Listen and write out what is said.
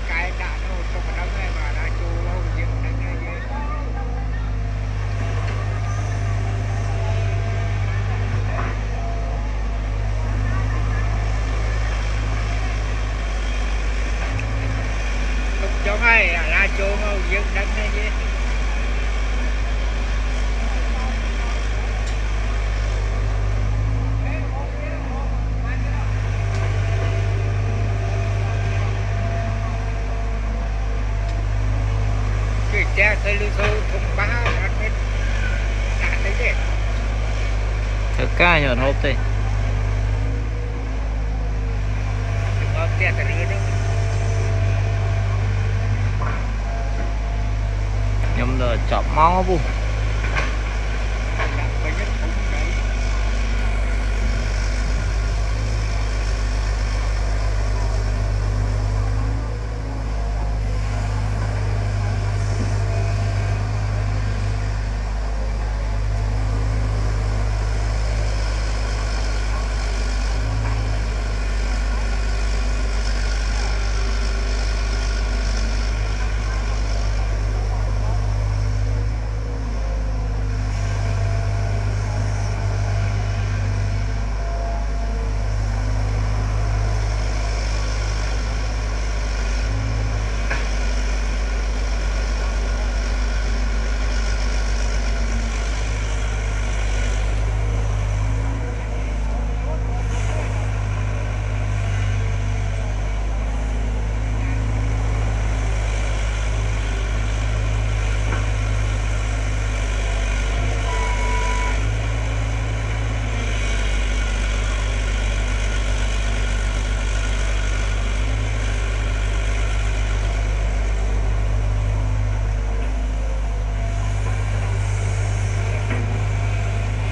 cái đã nó không có đâm này mà đã chu lâu dựng đánh này gì lúc cho ngay là chu lâu dựng đánh này gì cha thấy lưu thu thùng ba ăn hết cả đấy chứ thực ca nhọn hộp đi có tiền từ nữa đâu nhầm là chọc máu bu